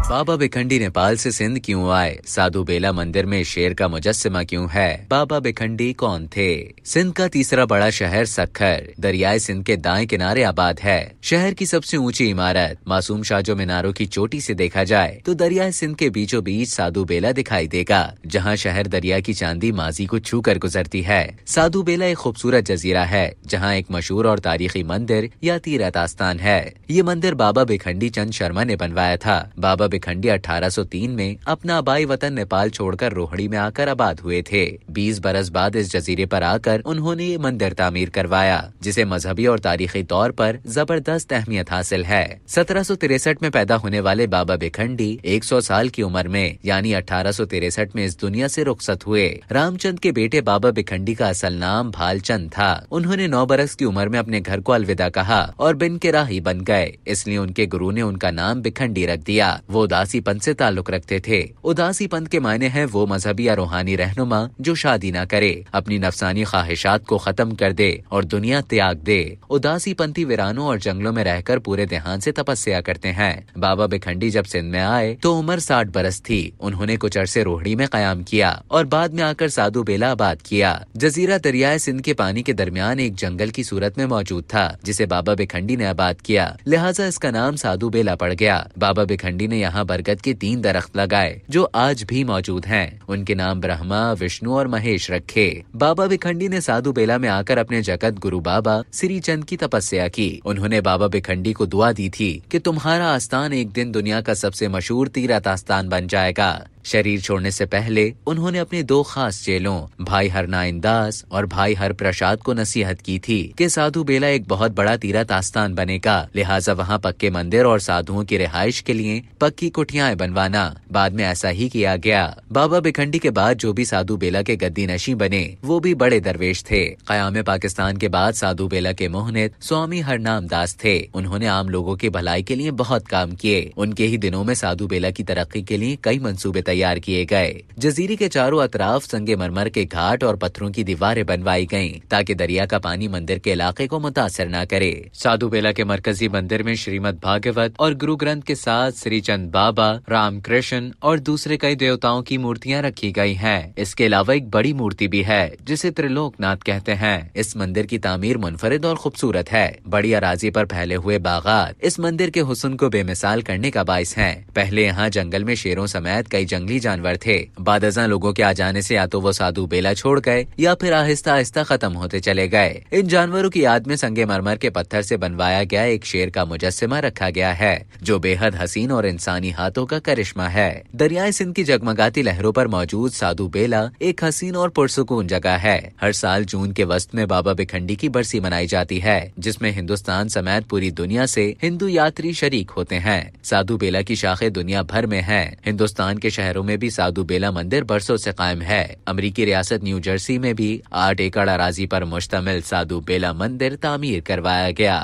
बाबा भिखंडी नेपाल से सिंध क्यों आए? साधु बेला मंदिर में शेर का मुजस्समा क्यों है? बाबा भिखंडी कौन थे? सिंध का तीसरा बड़ा शहर सक्खर दरियाए सिंध के दाएं किनारे आबाद है। शहर की सबसे ऊंची इमारत मासूम शाजो मीनारों की चोटी से देखा जाए तो दरियाए सिंध के बीचों बीच साधु बेला दिखाई देगा, जहां शहर दरिया की चांदी माजी को छू कर गुजरती है। साधु बेला एक खूबसूरत जजीरा है जहाँ एक मशहूर और तारीखी मंदिर या तीरथ आस्थान है। ये मंदिर बाबा भिखंडी चंद शर्मा ने बनवाया था। बाबा भिखंडी 1803 में अपना आबाई वतन नेपाल छोड़कर रोहड़ी में आकर आबाद हुए थे। 20 बरस बाद इस जजीरे पर आकर उन्होंने ये मंदिर तामीर करवाया, जिसे मजहबी और तारीखी तौर पर जबरदस्त अहमियत हासिल है। 1763 में पैदा होने वाले बाबा भिखंडी 100 साल की उम्र में यानी 1863 में इस दुनिया से रुखसत हुए। रामचंद के बेटे बाबा भिखंडी का असल नाम भालचंद था। उन्होंने 9 बरस की उम्र में अपने घर को अलविदा कहा और बिन के राही बन गए, इसलिए उनके गुरु ने उनका नाम भिखंडी रख दिया। वो उदासी पंथ से ताल्लुक रखते थे। उदासी पंथ के मायने है वो मजहबी या रूहानी रहनुमा जो शादी न करे, अपनी नफसानी ख्वाहिशात को खत्म कर दे और दुनिया त्याग दे। उदासी पंथी वीरानों और जंगलों में रहकर पूरे ध्यान से तपस्या करते हैं। बाबा भिखंडी जब सिंध में आए तो उम्र 60 बरस थी। उन्होंने कुछ अरसे रोहड़ी में कयाम किया और बाद में आकर साधु बेला आबाद किया। जजीरा दरियाए सिंध के पानी के दरमियान एक जंगल की सूरत में मौजूद था, जिसे बाबा भिखंडी ने आबाद किया, लिहाजा इसका नाम साधु बेला पड़ गया। बाबा भिखंडी ने यहाँ बरगद के 3 दरख्त लगाए जो आज भी मौजूद हैं। उनके नाम ब्रह्मा, विष्णु और महेश रखे। बाबा भिखंडी ने साधु बेला में आकर अपने जगत गुरु बाबा श्री चंद की तपस्या की। उन्होंने बाबा भिखंडी को दुआ दी थी कि तुम्हारा आस्थान एक दिन दुनिया का सबसे मशहूर तीरथ आस्थान बन जाएगा। शरीर छोड़ने से पहले उन्होंने अपने 2 खास चेलों भाई हरनाइन दास और भाई हर प्रसाद को नसीहत की थी कि साधु बेला एक बहुत बड़ा तीरथ आस्थान बनेगा, लिहाजा वहाँ पक्के मंदिर और साधुओं की रिहाइश के लिए पक्की कुटियाएं बनवाना। बाद में ऐसा ही किया गया। बाबा भिखंडी के बाद जो भी साधु बेला के गद्दी नशी बने वो भी बड़े दरवेश थे। क़याम पाकिस्तान के बाद साधु बेला के मोहनित स्वामी हरनाम दास थे। उन्होंने आम लोगों की भलाई के लिए बहुत काम किए। उनके ही दिनों में साधु बेला की तरक्की के लिए कई मंसूबे तैयार किए गए। जजीरे के चारों अतराफ संगमरमर के घाट और पत्थरों की दीवारें बनवाई गईं, ताकि दरिया का पानी मंदिर के इलाके को मुतासर न करे। साधु बेला के मरकजी मंदिर में श्रीमद भागवत और गुरु ग्रंथ के साथ श्री चंद बाबा, राम कृष्ण और दूसरे कई देवताओं की मूर्तियां रखी गई हैं। इसके अलावा एक बड़ी मूर्ति भी है जिसे त्रिलोकनाथ कहते हैं। इस मंदिर की तामीर मुनफरिद और खूबसूरत है। बड़ी अराजी पर फैले हुए बागात इस मंदिर के हुस्न को बेमिसाल करने का बाइस हैं। पहले यहाँ जंगल में शेरों समेत कई जंगली जानवर थे। बादज़ां लोगों के आ जाने से या तो वो साधु बेला छोड़ गए या फिर आहिस्ता आहिस्ता खत्म होते चले गए। इन जानवरों की याद में संगमरमर के पत्थर से बनवाया गया एक शेर का मुजस्समा रखा गया है, जो बेहद हसीन और इंसानी हाथों का करिश्मा है। दरियाए सिंध की जगमगाती लहरों पर मौजूद साधु बेला एक हसीन और पुरसुकून जगह है। हर साल जून के वस्त में बाबा भिखंडी की बरसी मनाई जाती है, जिसमें हिंदुस्तान समेत पूरी दुनिया से हिंदू यात्री शरीक होते हैं। साधु बेला की शाखें दुनिया भर में हैं। हिंदुस्तान के शहरों में भी साधु बेला मंदिर बरसों से कायम है। अमेरिकी रियासत न्यू जर्सी में भी 8 एकड़ अराजी पर मुश्तमिल साधु बेला मंदिर तामीर करवाया गया।